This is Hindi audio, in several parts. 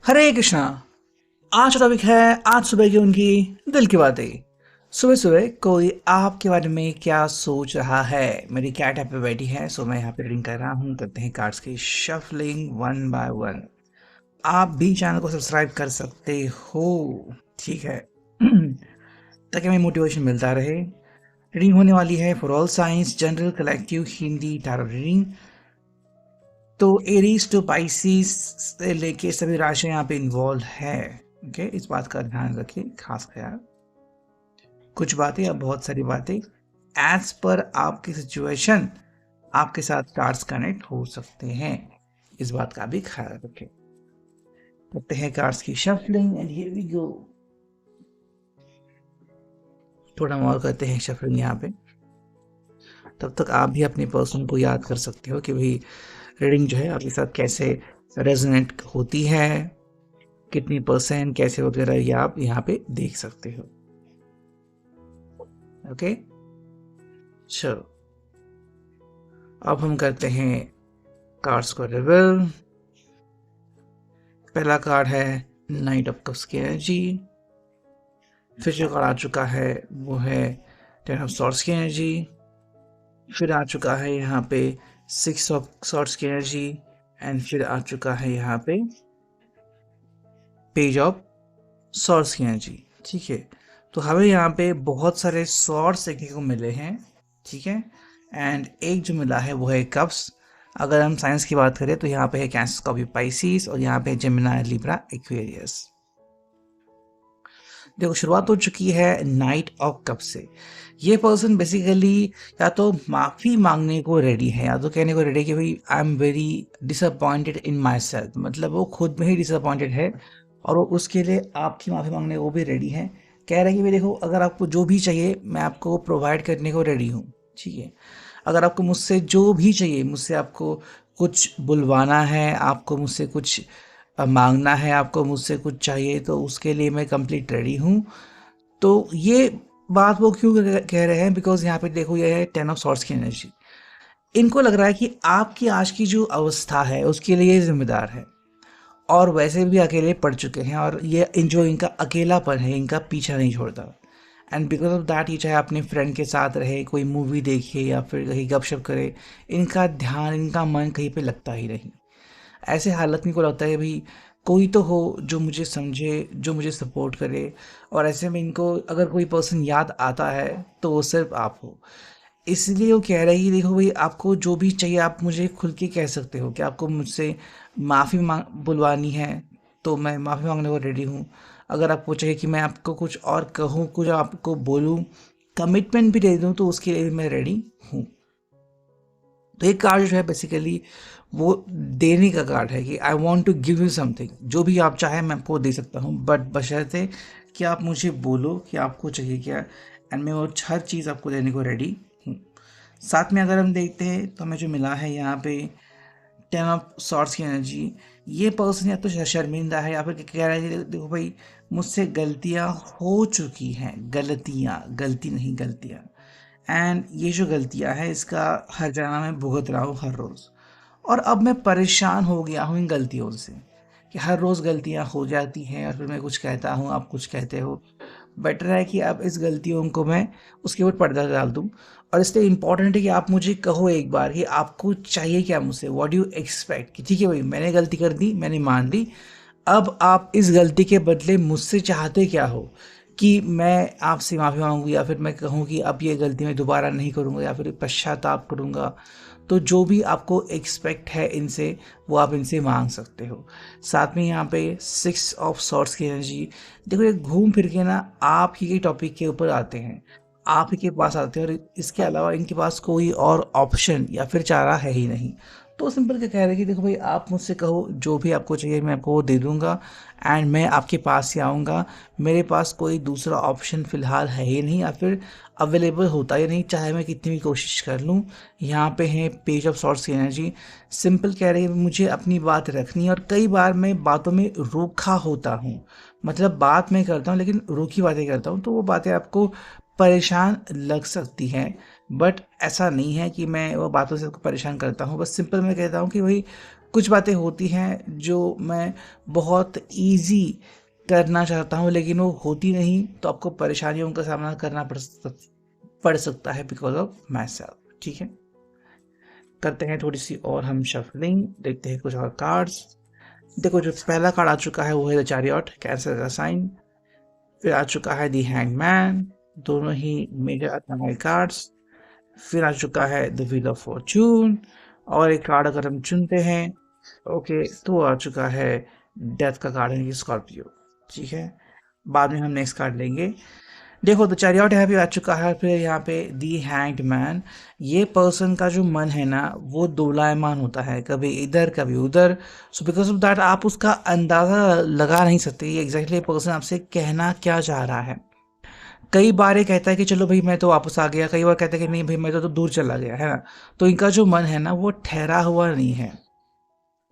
हरे कृष्णा। आज का टॉपिक है आज सुबह की उनकी दिल की बातें। सुबह सुबह कोई आपके बारे में क्या सोच रहा है। मेरी कैट यहाँ पे बैठी है, सो मैं यहाँ पे रीडिंग कर रहा हूँ। करते हैं कार्ड्स की शफलिंग वन बाय वन। आप भी चैनल को सब्सक्राइब कर सकते हो, ठीक है। ताकि हमें मोटिवेशन मिलता रहे। रीडिंग होने वाली है for all science general collective Hindi tarot reading. तो एरीज टू पाइसिस से लेके सभी राशियां यहाँ पे इन्वॉल्व है। ओके, इस बात का ध्यान रखिए, खास ख्याल। कुछ बातें या बहुत सारी बातें एज पर आपकी सिचुएशन आपके साथ कार्ड्स कनेक्ट हो सकते हैं, इस बात का भी ख्याल रखें। करते हैं कार्ड्स की shuffling and here we go. थोड़ा और करते हैं शफलिंग यहाँ पे। तब तक आप भी अपने पर्सन को याद कर सकते हो कि भाई रीडिंग जो है आपके साथ कैसे रेजोनेट होती है, कितनी परसेंट कैसे वगैरह, ये आप यहाँ पे देख सकते हो। ओके, चलो अब हम करते हैं कार्ड्स को रिवील। पहला कार्ड है नाइट ऑफ कप्स की एनर्जी। फिर जो कार्ड आ चुका है वो है टेन ऑफ सॉर्ड्स की एनर्जी। फिर आ चुका है यहाँ पे सिक्स ऑफ सॉर्ड्स की एनर्जी। एंड फिर आ चुका है यहाँ पे पेज ऑफ सॉर्ड्स की एनर्जी। ठीक है, तो हमें यहाँ पे बहुत सारे सॉर्ड्स देखने को मिले हैं, ठीक है। एंड एक जो मिला है वो है कप्स। अगर हम साइंस की बात करें तो यहाँ पे है कैंसर, स्कॉर्पियो, पाइसिस, और यहाँ पे जेमिनी, लिब्रा, एक्वेरियस। देखो, शुरुआत हो चुकी है नाइट ऑफ कप से। ये पर्सन बेसिकली या तो माफ़ी मांगने को रेडी है या तो कहने को रेडी है कि भाई I am very disappointed in my self, मतलब वो खुद में ही डिसअपॉइंटेड है और वो उसके लिए आपकी माफ़ी मांगने को भी रेडी है। कह रहा है कि भाई देखो, अगर आपको जो भी चाहिए मैं आपको प्रोवाइड करने को रेडी हूँ, ठीक है। अगर आपको मुझसे जो भी चाहिए, मुझसे आपको कुछ बुलवाना है, आपको मुझसे कुछ मांगना है, आपको मुझसे कुछ चाहिए, तो उसके लिए मैं कंप्लीट रेडी हूँ। तो ये बात वो क्यों कह रहे हैं, बिकॉज यहाँ पे देखो ये है टेन ऑफ सॉर्ड्स की एनर्जी। इनको लग रहा है कि आपकी आज की जो अवस्था है उसके लिए ये जिम्मेदार है और वैसे भी अकेले पड़ चुके हैं, और ये जो इनका अकेलापन है इनका पीछा नहीं छोड़ता। एंड बिकॉज ऑफ दैट ये चाहे अपने फ्रेंड के साथ रहे, कोई मूवी देखे या फिर कहीं गपशप करे, इनका ध्यान, इनका मन कहीं पे लगता ही नहीं। ऐसे हालत में को लगता है भाई कोई तो हो जो मुझे समझे, जो मुझे सपोर्ट करे। और ऐसे में इनको अगर कोई पर्सन याद आता है तो वो सिर्फ आप हो। इसलिए वो कह रहे हैं कि देखो भाई, आपको जो भी चाहिए आप मुझे खुल के कह सकते हो कि आपको मुझसे माफ़ी मांग बुलवानी है तो मैं माफ़ी मांगने को रेडी हूँ। अगर आपको चाहिए कि मैं आपको कुछ और कहूँ, कुछ आपको बोलूँ, कमिटमेंट भी दे दूँ, तो उसके लिए भी मैं रेडी हूँ। तो एक कार्ड जो है बेसिकली वो देने का कार्ड है कि I want to give you something. जो भी आप चाहें मैं आपको दे सकता हूँ, बट बशर्ते कि आप मुझे बोलो कि आपको चाहिए क्या, एंड मैं वो हर चीज़ आपको देने को रेडी हूँ। साथ में अगर हम देखते हैं तो हमें जो मिला है यहाँ पे टेन ऑफ सॉर्ड्स की एनर्जी। ये पर्सन या तो शर्मिंदा है या फिर कह रहा है कि देखो भाई, मुझसे गलतियाँ हो चुकी हैं, गलतियाँ, गलती नहीं गलतियाँ। एंड ये जो गलतियाँ हैं इसका हर जगह मैं भुगत रहा हूँ हर रोज़, और अब मैं परेशान हो गया हूँ इन गलतियों से कि हर रोज़ गलतियाँ हो जाती हैं और फिर मैं कुछ कहता हूँ, आप कुछ कहते हो। बेटर है कि अब इस गलतियों को मैं उसके ऊपर पर्दा डाल दूँ। और इसलिए इम्पॉर्टेंट है कि आप मुझे कहो एक बार कि आपको चाहिए क्या मुझसे, व्हाट डू यू एक्सपेक्ट। कि ठीक है भाई, मैंने गलती कर दी, मैंने मान ली, अब आप इस गलती के बदले मुझसे चाहते क्या हो। कि मैं आपसे माफ़ी मांगूँ या फिर मैं कहूँ कि अब ये गलती मैं दोबारा नहीं करूँगा या फिर पश्चाताप करूँगा। तो जो भी आपको एक्सपेक्ट है इनसे, वो आप इनसे मांग सकते हो। साथ में यहाँ पे सिक्स ऑफ सॉर्ड्स की एनर्जी। देखो, ये घूम फिर के ना आप ही के टॉपिक के ऊपर आते हैं, आप ही के पास आते हैं, और इसके अलावा इनके पास कोई और ऑप्शन या फिर चारा है ही नहीं। तो सिंपल क्या कह रहे हैं कि देखो भाई, आप मुझसे कहो जो भी आपको चाहिए मैं आपको वो दे दूंगा, एंड मैं आपके पास ही आऊँगा। मेरे पास कोई दूसरा ऑप्शन फ़िलहाल है ही नहीं या फिर अवेलेबल होता ही नहीं, चाहे मैं कितनी भी कोशिश कर लूँ। यहाँ पे है पेज ऑफ सॉर्ट्स की एनर्जी। सिंपल कह रही है मुझे अपनी बात रखनी है, और कई बार मैं बातों में रूखा होता हूँ। मतलब बात मैं करता हूँ लेकिन रूखी बातें करता हूँ, तो वो बातें आपको परेशान लग सकती हैं। बट ऐसा नहीं है कि मैं वो बातों से आपको परेशान करता हूँ, बस सिंपल मैं कहता हूँ कि भाई कुछ बातें होती हैं जो मैं बहुत ईज़ी करना चाहता हूँ लेकिन वो होती नहीं, तो आपको परेशानियों का सामना करना पड़ सकता है बिकॉज़ ऑफ माय सेल्फ, ठीक है? करते हैं थोड़ी-सी और हम शफलिंग, देखते हैं कुछ और कार्ड्स। देखो जो पहला कार्ड आ चुका है वो है द चैरियट, कैंसर का साइन। फिर आ चुका है द हैंगमैन, दोनों ही मेजर अटोमिक कार्ड्स। फिर आ चुका है द व्हील ऑफ फॉर्च्यून, और एक कार्ड अगर हम चुनते हैं, ओके, तो आ चुका है डेथ का कार्ड है स्कॉर्पियो, ठीक है। बाद में हम नेक्स्ट कार्ड लेंगे। देखो तो चैरियट यहाँ पे आ चुका है, फिर यहाँ पे दी हैंग्ड मैन। ये पर्सन का जो मन है ना वो दोलायमान होता है, कभी इधर कभी उधर। सो बिकॉज ऑफ दैट आप उसका अंदाज़ा लगा नहीं सकते एग्जैक्टली पर्सन आपसे कहना क्या चाह रहा है। कई बार ये कहता है कि चलो भाई मैं तो वापस आ गया, कई बार कहता है कि नहीं भाई मैं तो दूर चला गया, है ना। तो इनका जो मन है ना वो ठहरा हुआ नहीं है,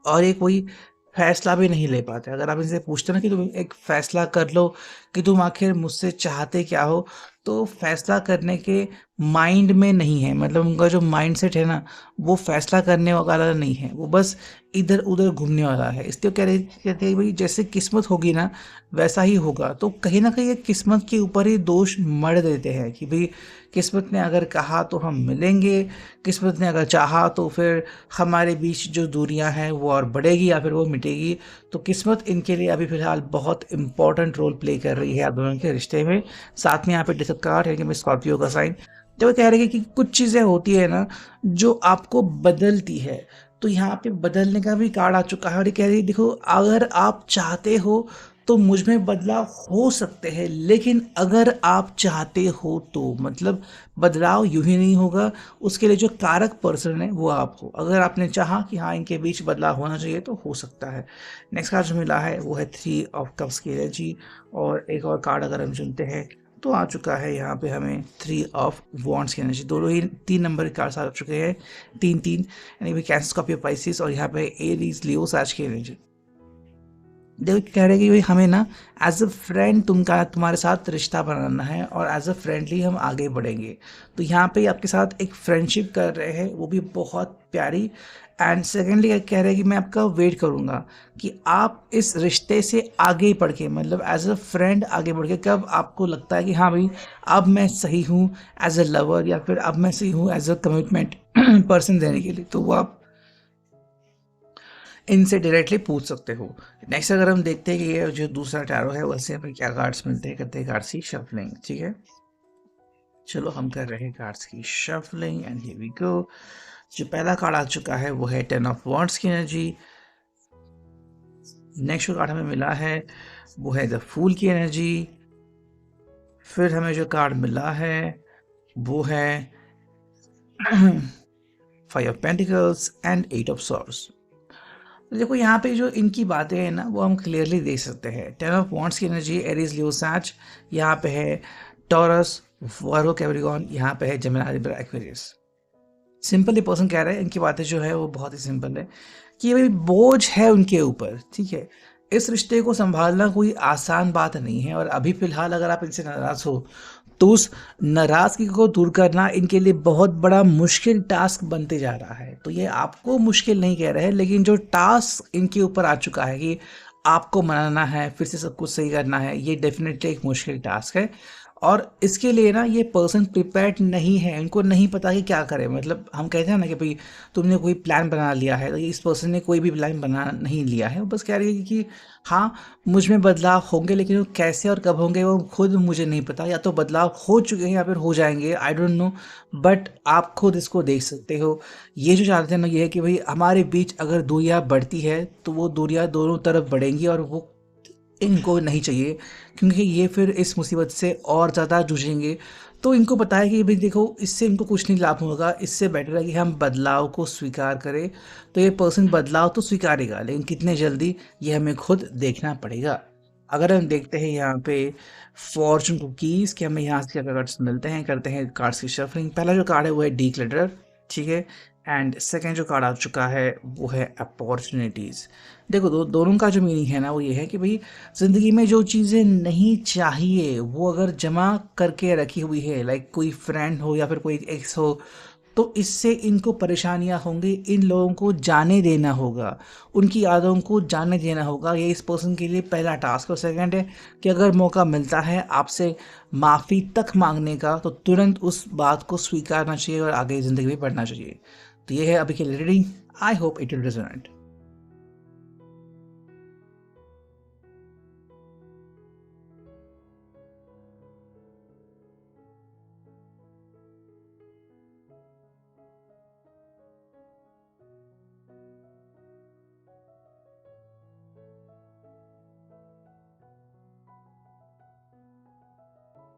और ये कोई फैसला भी नहीं ले पाते। अगर आप इनसे पूछते ना कि तुम एक फैसला कर लो कि तुम आखिर मुझसे चाहते क्या हो, तो फैसला करने के माइंड में नहीं है। मतलब उनका जो माइंडसेट है ना वो फैसला करने वाला नहीं है, वो बस इधर उधर घूमने वाला है। इसलिए कहते हैं भाई जैसे किस्मत होगी ना वैसा ही होगा। तो कहीं ना कहीं ये किस्मत के ऊपर ही दोष मढ़ देते हैं कि भाई किस्मत ने अगर कहा तो हम मिलेंगे, किस्मत ने अगर चाहा तो फिर हमारे बीच जो दूरियां हैं वो और बढ़ेगी या फिर वो मिटेगी। तो किस्मत इनके लिए अभी फ़िलहाल बहुत इंपॉर्टेंट रोल प्ले कर रही है आप दोनों के रिश्ते में। साथ में यहाँ पे डिस्कार्ड है कि मैं स्कॉर्पियो का साइन, जब वो कह रहे हैं कि कुछ चीज़ें होती है ना जो आपको बदलती है। तो यहाँ पे बदलने का भी कार्ड आ चुका है, और ये कह रही है देखो अगर आप चाहते हो तो मुझ में बदलाव हो सकते हैं, लेकिन अगर आप चाहते हो तो मतलब बदलाव यूं ही नहीं होगा। उसके लिए जो कारक पर्सन है वो आप हो। अगर आपने चाहा कि हाँ इनके बीच बदलाव होना चाहिए तो हो सकता है। नेक्स्ट कार्ड जो मिला है वो है 3 ऑफ कप्स की एनर्जी, और एक और कार्ड अगर हम चुनते हैं तो आ चुका है यहाँ पे हमें 3 ऑफ वॉन्ड्स की एनर्जी। दोनों ही 3 नंबर के कार्ड्स आ चुके हैं, 3 3, यानी कि कैंसर, स्कॉर्पियो, पाइसिस, और यहाँ पे एरीज, लियो, साज की एनर्जी। देखो कह रहे हैं कि भाई हमें ना एज अ फ्रेंड तुम्हारे साथ रिश्ता बनाना है, और एज अ फ्रेंडली हम आगे बढ़ेंगे। तो यहाँ पे आपके साथ एक फ्रेंडशिप कर रहे हैं, वो भी बहुत प्यारी। एंड सेकेंडली कह रहे हैं कि मैं आपका वेट करूँगा कि आप इस रिश्ते से आगे बढ़ के, मतलब एज अ फ्रेंड आगे बढ़ के, कब आपको लगता है कि हाँ भाई अब मैं सही हूँ एज अ लवर, या फिर अब मैं सही हूँ एज अ कमिटमेंट पर्सन देने के लिए, तो वो आप इनसे डायरेक्टली पूछ सकते हो। नेक्स्ट अगर हम देखते हैं कि ये जो दूसरा टैरो है वैसे हमें क्या कार्ड्स मिलते हैं, करते हैं कार्ड्स की शफलिंग, ठीक है। चलो हम कर रहे हैं कार्ड्स की shuffling, and here we go. जो पहला कार्ड आ चुका है वो है 10 ऑफ वॉन्ड्स की एनर्जी। नेक्स्ट जो कार्ड हमें मिला है वो है द फूल की एनर्जी। फिर हमें जो कार्ड मिला है वो है 5 of pentacles and 8 of swords. तो देखो यहाँ पे जो इनकी बातें हैं ना वो हम क्लियरली देख सकते हैं। 10 ऑफ वॉन्ड्स की एनर्जी एरीज, लियो, सैज, यहाँ पे है टॉरस, वर्गो, कैप्रिकॉर्न, यहाँ पे है जेमिनी, लिब्रा, एक्वेरियस। सिंपल ये पर्सन कह रहा है, इनकी बातें जो है वो बहुत ही सिंपल है कि भाई बोझ है उनके ऊपर, ठीक है। इस रिश्ते को संभालना कोई आसान बात नहीं है, और अभी फिलहाल अगर आप इनसे नाराज हो तो उस नाराजगी को दूर करना इनके लिए बहुत बड़ा मुश्किल टास्क बनते जा रहा है। तो ये आपको मुश्किल नहीं कह रहे हैं, लेकिन जो टास्क इनके ऊपर आ चुका है कि आपको मनाना है, फिर से सब कुछ सही करना है, ये डेफिनेटली एक मुश्किल टास्क है। और इसके लिए ना ये पर्सन प्रिपेयर्ड नहीं है, इनको नहीं पता कि क्या करें। मतलब हम कहते हैं ना कि भाई तुमने कोई प्लान बना लिया है, तो इस पर्सन ने कोई भी प्लान बना नहीं लिया है। वो बस कह रही है कि हाँ मुझ में बदलाव होंगे, लेकिन वो कैसे और कब होंगे वो खुद मुझे नहीं पता। या तो बदलाव हो चुके हैं या फिर हो जाएंगे, आई डोंट नो, बट आप खुद इसको देख सकते हो। ये जो चाहते हैं ना ये है कि भाई हमारे बीच अगर दूरियां बढ़ती है तो वो दूरियां दोनों तरफ बढ़ेंगी, और वो इनको नहीं चाहिए, क्योंकि ये फिर इस मुसीबत से और ज़्यादा जूझेंगे। तो इनको पता है कि भाई देखो इससे इनको कुछ नहीं लाभ होगा, इससे बेटर है कि हम बदलाव को स्वीकार करें। तो ये पर्सन बदलाव तो स्वीकारेगा, लेकिन कितने जल्दी ये हमें खुद देखना पड़ेगा। अगर हम देखते हैं यहाँ पे फॉर्चून कुकीज़ कि हमें यहाँ से क्या कार्ड्स मिलते हैं, करते हैं कार्ड्स की शफलिंग। पहला जो कार्ड है वो है डीक्लटर, ठीक है। एंड सेकेंड जो कार्ड आ चुका है वो है अपॉर्चुनिटीज़। देखो दोनों का जो मीनिंग है ना वो ये है कि भाई ज़िंदगी में जो चीज़ें नहीं चाहिए वो अगर जमा करके रखी हुई है, लाइक कोई फ्रेंड हो या फिर कोई एक्स हो, तो इससे इनको परेशानियाँ होंगी, इन लोगों को जाने देना होगा, उनकी यादों को जाने देना होगा। ये इस पर्सन के लिए पहला टास्क। और सेकंड है कि अगर मौका मिलता है आपसे माफ़ी तक मांगने का, तो तुरंत उस बात को स्वीकारना चाहिए और आगे ज़िंदगी में बढ़ना चाहिए। तो ये है अभी के लिए reading. I hope it will resonate.